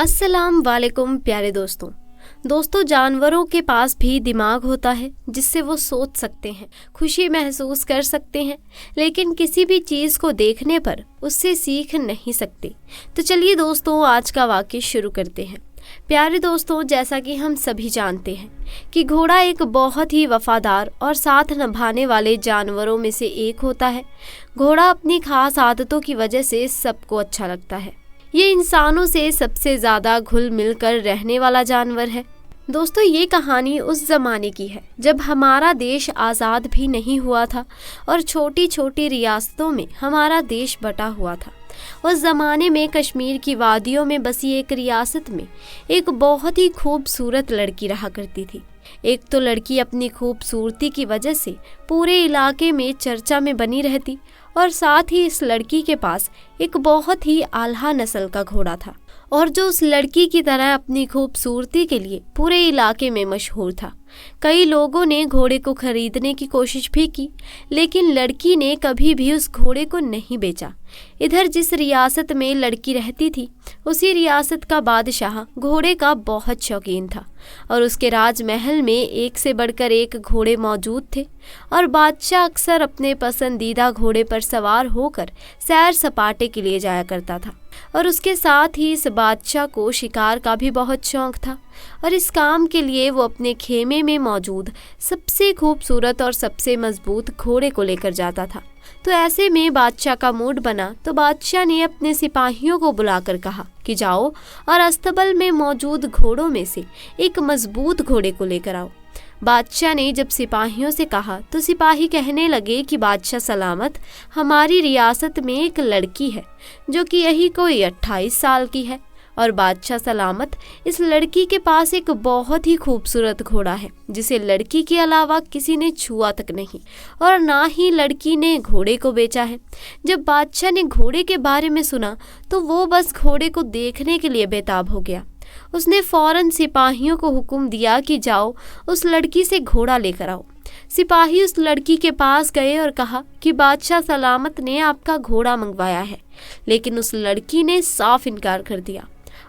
अस्सलाम वालेकुम प्यारे दोस्तों, जानवरों के पास भी दिमाग होता है जिससे वो सोच सकते हैं, खुशी महसूस कर सकते हैं, लेकिन किसी भी चीज़ को देखने पर उससे सीख नहीं सकते। तो चलिए दोस्तों, आज का वाक़या शुरू करते हैं। प्यारे दोस्तों, जैसा कि हम सभी जानते हैं कि घोड़ा एक बहुत ही वफादार और साथ निभाने वाले जानवरों में से एक होता है। घोड़ा अपनी खास आदतों की वजह से सबको अच्छा लगता है। ये इंसानों से सबसे ज़्यादा घुल मिल कर रहने वाला जानवर है। दोस्तों, ये कहानी उस ज़माने की है जब हमारा देश आज़ाद भी नहीं हुआ था और छोटी छोटी रियासतों में हमारा देश बटा हुआ था। उस ज़माने में कश्मीर की वादियों में बसी एक रियासत में एक बहुत ही खूबसूरत लड़की रहा करती थी। एक तो लड़की अपनी खूबसूरती की वजह से पूरे इलाके में चर्चा में बनी रहती और साथ ही इस लड़की के पास एक बहुत ही आला नस्ल का घोड़ा था और जो उस लड़की की तरह अपनी खूबसूरती के लिए पूरे इलाके में मशहूर था। कई लोगों ने घोड़े को खरीदने की कोशिश भी की, लेकिन लड़की ने कभी भी उस घोड़े को नहीं बेचा। इधर जिस रियासत में लड़की रहती थी, उसी रियासत का बादशाह घोड़े का बहुत शौकीन था और उसके राजमहल में एक से बढ़कर एक घोड़े मौजूद थे और बादशाह अक्सर अपने पसंदीदा घोड़े पर सवार होकर सैर सपाटे के लिए जाया करता था। और उसके साथ ही इस बादशाह को शिकार का भी बहुत शौक था और इस काम के लिए वो अपने खेमे में मौजूद सबसे खूबसूरत और सबसे मजबूत घोड़े को लेकर जाता था। तो ऐसे में बादशाह का मूड बना तो बादशाह ने अपने सिपाहियों को बुलाकर कहा कि जाओ और अस्तबल में मौजूद घोड़ों में से एक मजबूत घोड़े को लेकर आओ। बादशाह ने जब सिपाहियों से कहा तो सिपाही कहने लगे कि बादशाह सलामत, हमारी रियासत में एक लड़की है जो कि यही कोई 28 साल की है और बादशाह सलामत, इस लड़की के पास एक बहुत ही खूबसूरत घोड़ा है जिसे लड़की के अलावा किसी ने छुआ तक नहीं और ना ही लड़की ने घोड़े को बेचा है। जब बादशाह ने घोड़े के बारे में सुना तो वो बस घोड़े को देखने के लिए बेताब हो गया। उसने फौरन सिपाहियों को हुक्म दिया कि जाओ उस लड़की से घोड़ा लेकर आओ। सिपाही उस लड़की के पास गए और कहा कि बादशाह सलामत ने आपका घोड़ा मंगवाया है, लेकिन उस लड़की ने साफ इनकार कर दिया।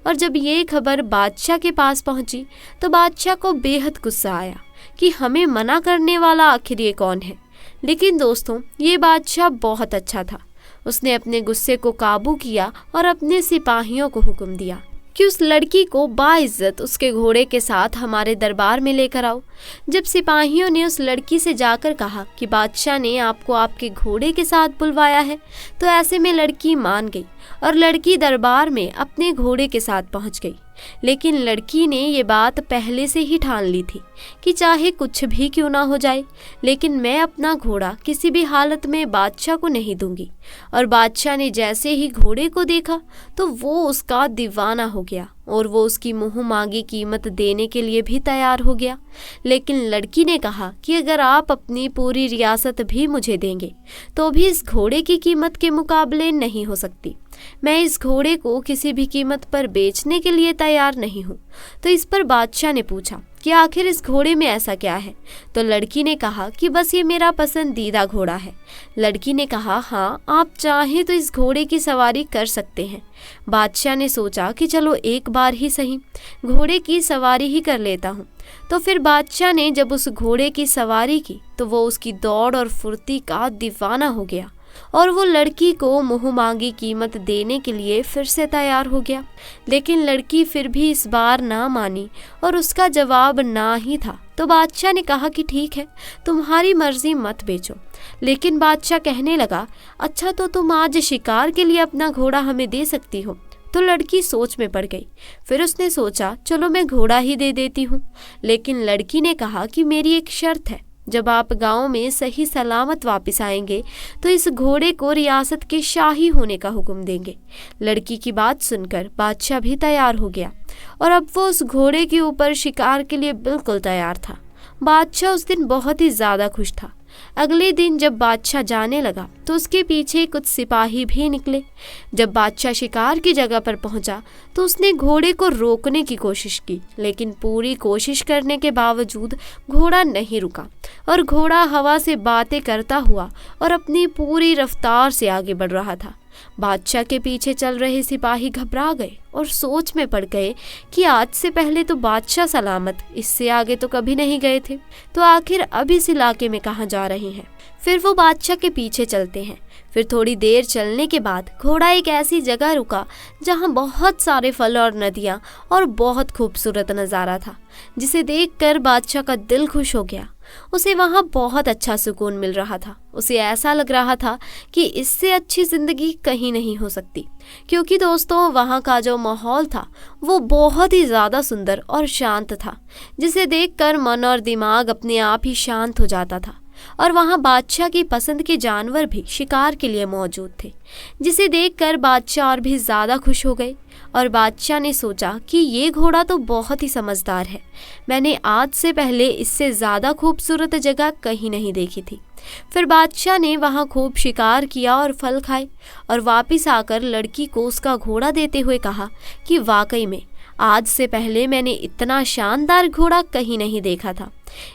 और जब ये खबर बादशाह के पास पहुंची तो बादशाह को बेहद गुस्सा आया कि हमें मना करने वाला आखिर ये कौन है। लेकिन दोस्तों, ये बादशाह बहुत अच्छा था। उसने अपने गुस्से को काबू किया और अपने सिपाहियों को हुक्म दिया कि उस लड़की को बाइज्जत उसके घोड़े के साथ हमारे दरबार में लेकर आओ। जब सिपाहियों ने उस लड़की से जाकर कहा कि बादशाह ने आपको आपके घोड़े के साथ बुलवाया है, तो ऐसे में लड़की मान गई और लड़की दरबार में अपने घोड़े के साथ पहुंच गई। लेकिन लड़की ने ये बात पहले से ही ठान ली थी कि चाहे कुछ भी क्यों ना हो जाए, लेकिन मैं अपना घोड़ा किसी भी हालत में बादशाह को नहीं दूंगी। और बादशाह ने जैसे ही घोड़े को देखा तो वो उसका दीवाना हो गया और वो उसकी मुँह मांगी कीमत देने के लिए भी तैयार हो गया। लेकिन लड़की ने कहा कि अगर आप अपनी पूरी रियासत भी मुझे देंगे तो भी इस घोड़े की कीमत के मुकाबले नहीं हो सकती। मैं इस घोड़े को किसी भी कीमत पर बेचने के लिए तैयार नहीं हूँ। तो इस पर बादशाह ने पूछा कि आखिर इस घोड़े में ऐसा क्या है। तो लड़की ने कहा कि बस ये मेरा पसंदीदा घोड़ा है। लड़की ने कहा, हाँ, आप चाहें तो इस घोड़े की सवारी कर सकते हैं। बादशाह ने सोचा कि चलो एक बार ही सही घोड़े की सवारी ही कर लेता हूँ। तो फिर बादशाह ने जब उस घोड़े की सवारी की तो वो उसकी दौड़ और फुर्ती का दीवाना हो गया और वो लड़की को मुँह मांगी कीमत देने के लिए फिर से तैयार हो गया। लेकिन लड़की फिर भी इस बार ना मानी और उसका जवाब ना ही था। तो बादशाह ने कहा कि ठीक है, तुम्हारी मर्जी, मत बेचो। लेकिन बादशाह कहने लगा, अच्छा तो तुम आज शिकार के लिए अपना घोड़ा हमें दे सकती हो। तो लड़की सोच में पड़ गई। फिर उसने सोचा चलो मैं घोड़ा ही दे देती हूँ। लेकिन लड़की ने कहा कि मेरी एक शर्त है, जब आप गांव में सही सलामत वापस आएंगे तो इस घोड़े को रियासत के शाही होने का हुक्म देंगे। लड़की की बात सुनकर बादशाह भी तैयार हो गया और अब वो उस घोड़े के ऊपर शिकार के लिए बिल्कुल तैयार था। बादशाह उस दिन बहुत ही ज़्यादा खुश था। अगले दिन जब बादशाह जाने लगा तो उसके पीछे कुछ सिपाही भी निकले। जब बादशाह शिकार की जगह पर पहुंचा तो उसने घोड़े को रोकने की कोशिश की, लेकिन पूरी कोशिश करने के बावजूद घोड़ा नहीं रुका और घोड़ा हवा से बातें करता हुआ और अपनी पूरी रफ्तार से आगे बढ़ रहा था। बादशाह के पीछे चल रहे सिपाही घबरा गए और सोच में पड़ गए कि आज से पहले तो बादशाह सलामत, इससे आगे तो कभी नहीं गए थे, तो आखिर अब इस इलाके में कहाँ जा रहे हैं। फिर वो बादशाह के पीछे चलते हैं। फिर थोड़ी देर चलने के बाद घोड़ा एक ऐसी जगह रुका जहाँ बहुत सारे फल और नदियाँ और बहुत खूबसूरत नज़ारा था, जिसे देखकर बादशाह का दिल खुश हो गया। उसे वहाँ बहुत अच्छा सुकून मिल रहा था। उसे ऐसा लग रहा था कि इससे अच्छी ज़िंदगी कहीं नहीं हो सकती, क्योंकि दोस्तों वहाँ का जो माहौल था वो बहुत ही ज़्यादा सुंदर और शांत था, जिसे देखकर मन और दिमाग अपने आप ही शांत हो जाता था। और वहाँ बादशाह की पसंद के जानवर भी शिकार के लिए मौजूद थे, जिसे देखकर बादशाह और भी ज़्यादा खुश हो गए। और बादशाह ने सोचा कि ये घोड़ा तो बहुत ही समझदार है, मैंने आज से पहले इससे ज़्यादा खूबसूरत जगह कहीं नहीं देखी थी। फिर बादशाह ने वहाँ खूब शिकार किया और फल खाए और वापस आकर लड़की को उसका घोड़ा देते हुए कहा कि वाकई में आज से पहले मैंने इतना शानदार घोड़ा कहीं नहीं देखा था।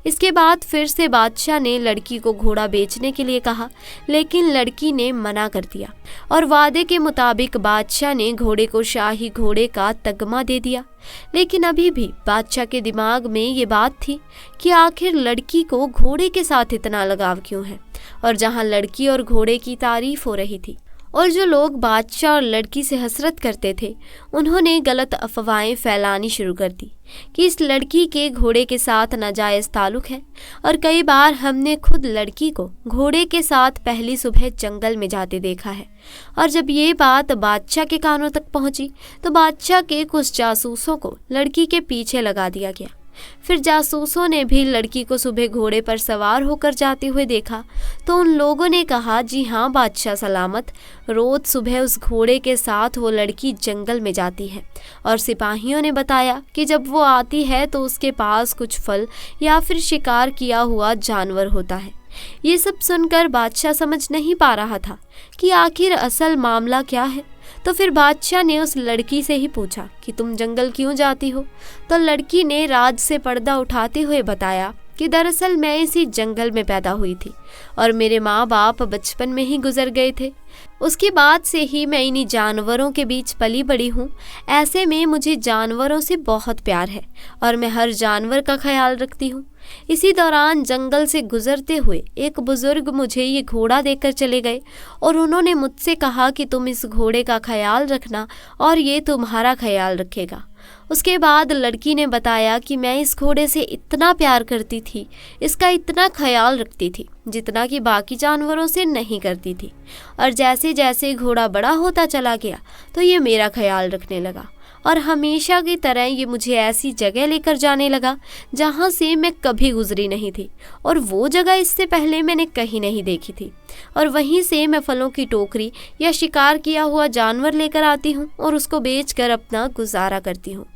इसके बाद फिर से बादशाह ने लड़की को घोड़ा बेचने के लिए कहा, लेकिन लड़की ने मना कर दिया और वादे के मुताबिक बादशाह ने घोड़े को शाही घोड़े का तगमा दे दिया। लेकिन अभी भी बादशाह के दिमाग में ये बात थी कि आखिर लड़की को घोड़े के साथ इतना लगाव क्यों है। और जहाँ लड़की और घोड़े की तारीफ हो रही थी और जो लोग बादशाह और लड़की से हसरत करते थे, उन्होंने गलत अफवाहें फैलानी शुरू कर दी कि इस लड़की के घोड़े के साथ नाजायज़ ताल्लुक़ है। और कई बार हमने खुद लड़की को घोड़े के साथ पहली सुबह जंगल में जाते देखा है। और जब ये बात बादशाह के कानों तक पहुंची तो बादशाह के कुछ जासूसों को लड़की के पीछे लगा दिया गया। फिर जासूसों ने भी लड़की को सुबह घोड़े पर सवार होकर जाते हुए देखा, तो उन लोगों ने कहा, जी हाँ बादशाह सलामत, रोज़ सुबह उस घोड़े के साथ वो लड़की जंगल में जाती है। और सिपाहियों ने बताया कि जब वो आती है तो उसके पास कुछ फल या फिर शिकार किया हुआ जानवर होता है। ये सब सुनकर बादशाह समझ नहीं पा रहा था कि आखिर असल मामला क्या है। तो फिर बादशाह ने उस लड़की से ही पूछा कि तुम जंगल क्यों जाती हो। तो लड़की ने राज से पर्दा उठाते हुए बताया कि दरअसल मैं इसी जंगल में पैदा हुई थी और मेरे माँ बाप बचपन में ही गुजर गए थे। उसके बाद से ही मैं इन्हीं जानवरों के बीच पली बड़ी हूँ। ऐसे में मुझे जानवरों से बहुत प्यार है और मैं हर जानवर का ख्याल रखती हूँ। इसी दौरान जंगल से गुजरते हुए एक बुजुर्ग मुझे ये घोड़ा देकर चले गए और उन्होंने मुझसे कहा कि तुम इस घोड़े का ख्याल रखना और ये तुम्हारा ख्याल रखेगा। उसके बाद लड़की ने बताया कि मैं इस घोड़े से इतना प्यार करती थी, इसका इतना ख्याल रखती थी जितना कि बाकी जानवरों से नहीं करती थी। और जैसे जैसे घोड़ा बड़ा होता चला गया तो ये मेरा ख्याल रखने लगा और हमेशा की तरह ये मुझे ऐसी जगह लेकर जाने लगा जहाँ से मैं कभी गुजरी नहीं थी और वो जगह इससे पहले मैंने कहीं नहीं देखी थी। और वहीं से मैं फलों की टोकरी या शिकार किया हुआ जानवर लेकर आती हूँ और उसको बेचकर अपना गुजारा करती हूँ।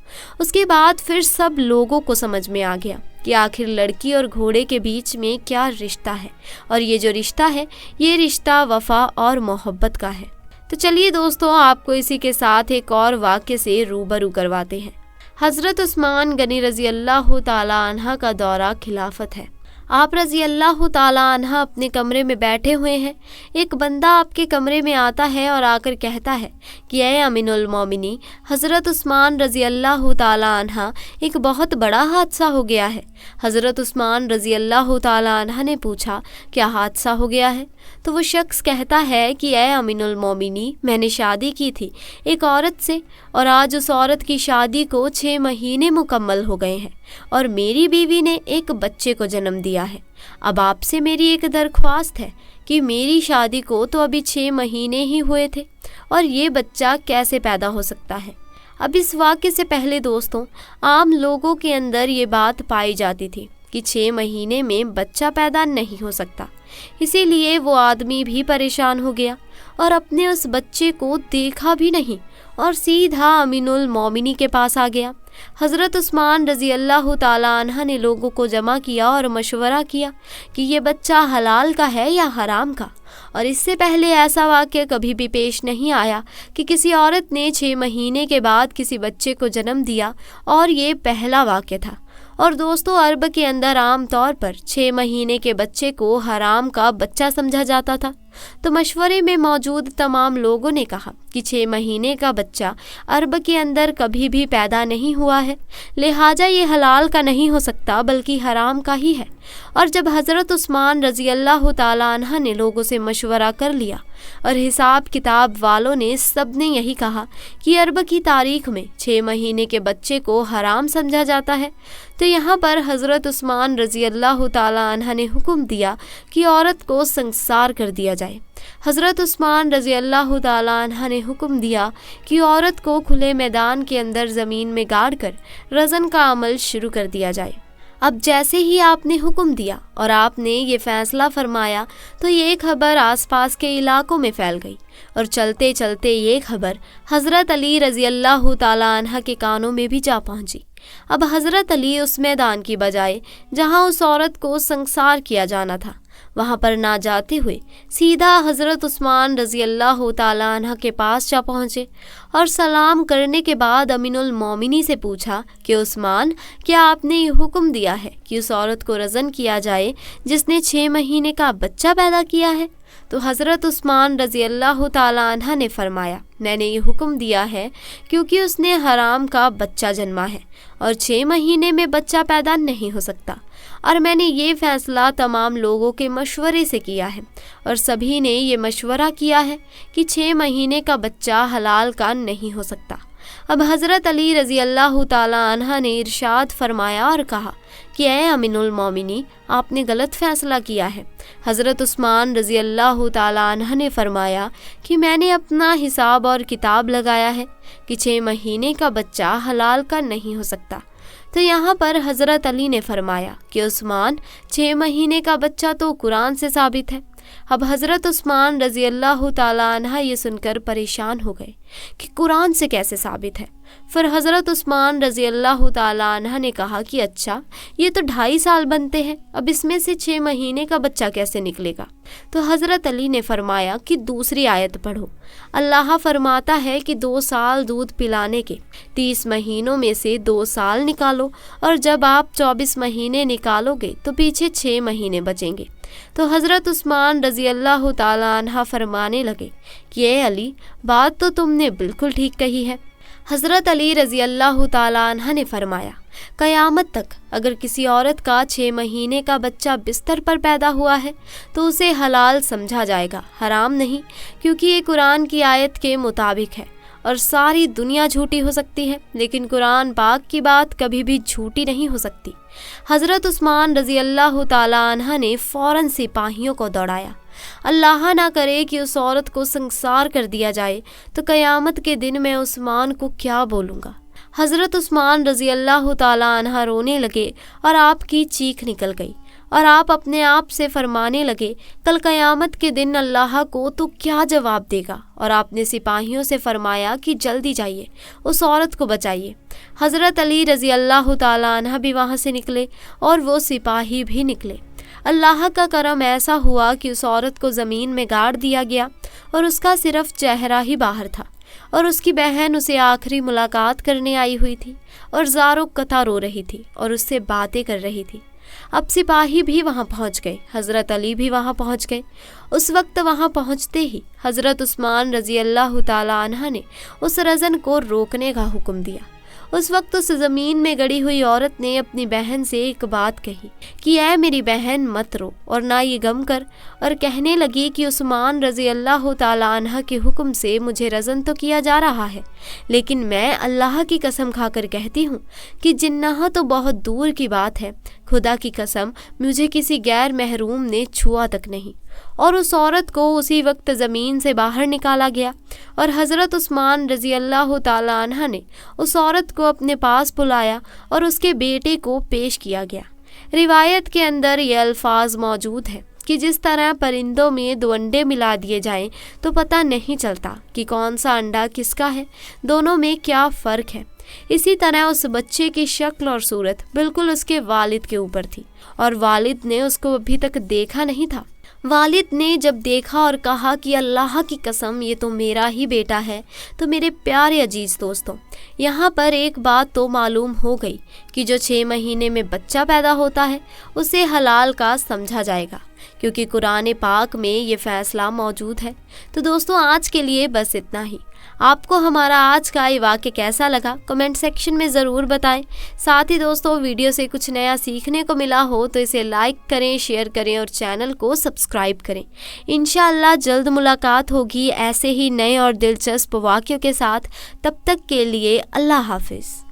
उसके बाद फिर सब लोगों को समझ में आ गया कि आखिर लड़की और घोड़े के बीच में क्या रिश्ता है, और ये जो रिश्ता है ये रिश्ता वफा और मोहब्बत का है। तो चलिए दोस्तों, आपको इसी के साथ एक और वाक्य से रूबरू करवाते हैं। हज़रत उस्मान गनी रज़ी अल्लाह ताला अन्हा का दौरा खिलाफत है। आप रज़ी अल्लाह ताला अन्हा अपने कमरे में बैठे हुए हैं। एक बंदा आपके कमरे में आता है और आकर कहता है कि ए अमीनुल मोमिनी हज़रत उस्मान रज़ी अल्लाह ताला अन्हा, एक बहुत बड़ा हादसा हो गया है। हज़रत उस्मान रज़ी अल्लाह ताला अन्हा ने पूछा, क्या हादसा हो गया है? तो वो शख्स कहता है कि ए अमीनुल मोमिनी, मैंने शादी की थी एक औरत से और आज उस औरत की शादी को 6 महीने मुकम्मल हो गए हैं और मेरी बीवी ने एक बच्चे को जन्म दिया है। अब आपसे मेरी एक दरख्वास्त है कि मेरी शादी को तो अभी 6 महीने ही हुए थे और ये बच्चा कैसे पैदा हो सकता है। अब इस वाक़े से पहले दोस्तों, आम लोगों के अंदर ये बात पाई जाती थी कि 6 महीने में बच्चा पैदा नहीं हो सकता। इसीलिए वो आदमी भी परेशान हो गया और अपने उस बच्चे को देखा भी नहीं और सीधा अमीनुल मोमिनी के पास आ गया। हज़रत उस्मान रज़ी अल्लाह ताला अन्हा ने लोगों को जमा किया और मशवरा किया कि ये बच्चा हलाल का है या हराम का। और इससे पहले ऐसा वाक़या कभी भी पेश नहीं आया कि किसी औरत ने 6 महीने के बाद किसी बच्चे को जन्म दिया, और ये पहला वाक़या था। और दोस्तों, अरब के अंदर आम तौर पर 6 महीने के बच्चे को हराम का बच्चा समझा जाता था। तो मशवरे में मौजूद तमाम लोगों ने कहा कि 6 महीने का बच्चा अरब के अंदर कभी भी पैदा नहीं हुआ है, लिहाजा ये हलाल का नहीं हो सकता बल्कि हराम का ही है। और जब हज़रत उस्मान रज़ी अल्लाह ताला अन्हा ने लोगों से मशवरा कर लिया और हिसाब किताब वालों ने सब ने यही कहा कि अरब की तारीख में 6 महीने के बच्चे को हराम समझा जाता है, तो यहाँ पर हज़रत उस्मान रज़ी अल्लाह ताला अन्हा ने हुक्म दिया कि औरत को संसार कर दिया जाए। हज़रत उस्मान रज़ी अल्लाह ताला अन्हा ने हुक्म दिया कि औरत को खुले मैदान के अंदर ज़मीन में गाड़ कर रज़न का अमल शुरू कर दिया जाए। अब जैसे ही आपने हुक्म दिया और आपने ये फ़ैसला फरमाया तो ये खबर आसपास के इलाकों में फैल गई और चलते चलते ये खबर हज़रत अली रज़ी अल्लाह ताला अन्हा के कानों में भी जा पहुंची। अब हज़रत अली उस मैदान की बजाय जहां उस औरत को संसार किया जाना था वहां पर ना जाते हुए सीधा हज़रत उस्मान रज़ी अल्लाह ताला अन्हा के पास जा पहुँचे और सलाम करने के बाद अमीनुल मोमिनी से पूछा कि उस्मान, क्या आपने ये हुक्म दिया है कि उस औरत को रज़न किया जाए जिसने 6 महीने का बच्चा पैदा किया है? तो हज़रत उस्मान रज़ी अल्लाह ताला अन्हा ने फरमाया, मैंने ये हुक्म दिया है क्योंकि उसने हराम का बच्चा जन्मा है और 6 महीने में बच्चा पैदा नहीं हो सकता, और मैंने ये फ़ैसला तमाम लोगों के मशवरे से किया है और सभी ने ये मशवरा किया है कि 6 महीने का बच्चा हलाल का नहीं हो सकता। अब हज़रत अली रज़ी अल्लाह ताला अन्हा ने इरशाद फरमाया और कहा कि ए अमीनुल मोमिनी, आपने गलत फ़ैसला किया है। हज़रत उस्मान रज़ी अल्लाह ताला अन्हा ने फरमाया कि मैंने अपना हिसाब और किताब लगाया है कि 6 महीने का बच्चा हलाल का नहीं हो सकता। तो यहाँ पर हज़रत अली ने फरमाया कि उस्मान, 6 महीने का बच्चा तो कुरान से साबित है। अब हज़रत उस्मान रज़ी अल्लाह ताला अन्हा ये सुनकर परेशान हो गए कि कुरान से कैसे साबित है। फिर हज़रत उस्मान रज़ी अल्लाह ताला अन्हा ने कहा कि अच्छा, ये तो 2.5 साल बनते हैं, अब इसमें से 6 महीने का बच्चा कैसे निकलेगा? तो हज़रत अली ने फरमाया कि दूसरी आयत पढ़ो। अल्लाह फरमाता है कि 2 साल दूध पिलाने के 30 महीनों में से 2 साल निकालो, और जब आप 24 महीने निकालोगे तो पीछे 6 महीने बचेंगे। तो हज़रत उस्मान रज़ी अल्लाह ताला अन्हा फरमाने लगे कि ए अली, बात तो तुमने बिल्कुल ठीक कही है। हज़रत अली रज़ी अल्लाह ताला अन्हा ने फरमाया, क़यामत तक अगर किसी औरत का 6 महीने का बच्चा बिस्तर पर पैदा हुआ है तो उसे हलाल समझा जाएगा, हराम नहीं, क्योंकि ये कुरान की आयत के मुताबिक है। और सारी दुनिया झूठी हो सकती है लेकिन कुरान पाक की बात कभी भी झूठी नहीं हो सकती। हज़रत उस्मान रज़ी अल्लाह ताला अन्हा ने फ़ौरन सिपाहियों को दौड़ाया। अल्लाह ना करे कि उस औरत को संसार कर दिया जाए तो क़यामत के दिन मैं उस्मान को क्या बोलूँगा। हज़रत उस्मान रज़ी अल्लाह ताला अन्हा रोने लगे और आपकी चीख निकल गई और आप अपने आप से फरमाने लगे, कल क़यामत के दिन अल्लाह को तो क्या जवाब देगा। और आपने सिपाहियों से फरमाया कि जल्दी जाइए, उस औरत को बचाइए। हज़रत अली रज़ी अल्लाह ताला अन्हा भी वहाँ से निकले और वो सिपाही भी निकले। अल्लाह का करम ऐसा हुआ कि उस औरत को ज़मीन में गाड़ दिया गया और उसका सिर्फ चेहरा ही बाहर था और उसकी बहन उसे आखिरी मुलाकात करने आई हुई थी और ज़ारो कथा रो रही थी और उससे बातें कर रही थी। अब सिपाही भी वहाँ पहुँच गए, हज़रत अली भी वहाँ पहुँच गए। उस वक्त वहाँ पहुँचते ही हज़रत उस्मान रज़ी अल्लाह ताला अन्हा ने उस रज़न को रोकने का हुक्म दिया। उस वक्त उस ज़मीन में गड़ी हुई औरत ने अपनी बहन से एक बात कही कि ऐ मेरी बहन, मत रो और ना ये गम कर, और कहने लगी कि उस्मान रज़ी अल्लाह ताला अन्हा के हुक्म से मुझे रज़न तो किया जा रहा है, लेकिन मैं अल्लाह की कसम खाकर कहती हूँ कि जिन्नाह तो बहुत दूर की बात है, खुदा की कसम मुझे किसी गैर महरूम ने छुआ तक नहीं। और उस औरत को उसी वक्त ज़मीन से बाहर निकाला गया और हज़रत उस्मान रज़ी अल्लाह ताला अन्हा ने उस औरत को अपने पास बुलाया और उसके बेटे को पेश किया गया। रिवायत के अंदर ये अल्फाज मौजूद है कि जिस तरह परिंदों में 2 अंडे मिला दिए जाएं तो पता नहीं चलता कि कौन सा अंडा किसका है, दोनों में क्या फ़र्क है, इसी तरह उस बच्चे की शक्ल और सूरत बिल्कुल उसके वालिद के ऊपर थी और वालिद ने उसको अभी तक देखा नहीं था। वालिद ने जब देखा और कहा कि अल्लाह की कसम ये तो मेरा ही बेटा है, तो मेरे प्यारे अजीज दोस्तों, यहाँ पर एक बात तो मालूम हो गई कि जो 6 महीने में बच्चा पैदा होता है उसे हलाल का समझा जाएगा, क्योंकि कुरान पाक में ये फैसला मौजूद है। तो दोस्तों आज के लिए बस इतना ही। आपको हमारा आज का ये वाक्य कैसा लगा कमेंट सेक्शन में ज़रूर बताएं। साथ ही दोस्तों वीडियो से कुछ नया सीखने को मिला हो तो इसे लाइक करें, शेयर करें और चैनल को सब्सक्राइब करें। इंशाअल्लाह जल्द मुलाकात होगी ऐसे ही नए और दिलचस्प वाक्यों के साथ। तब तक के लिए अल्लाह हाफिज़।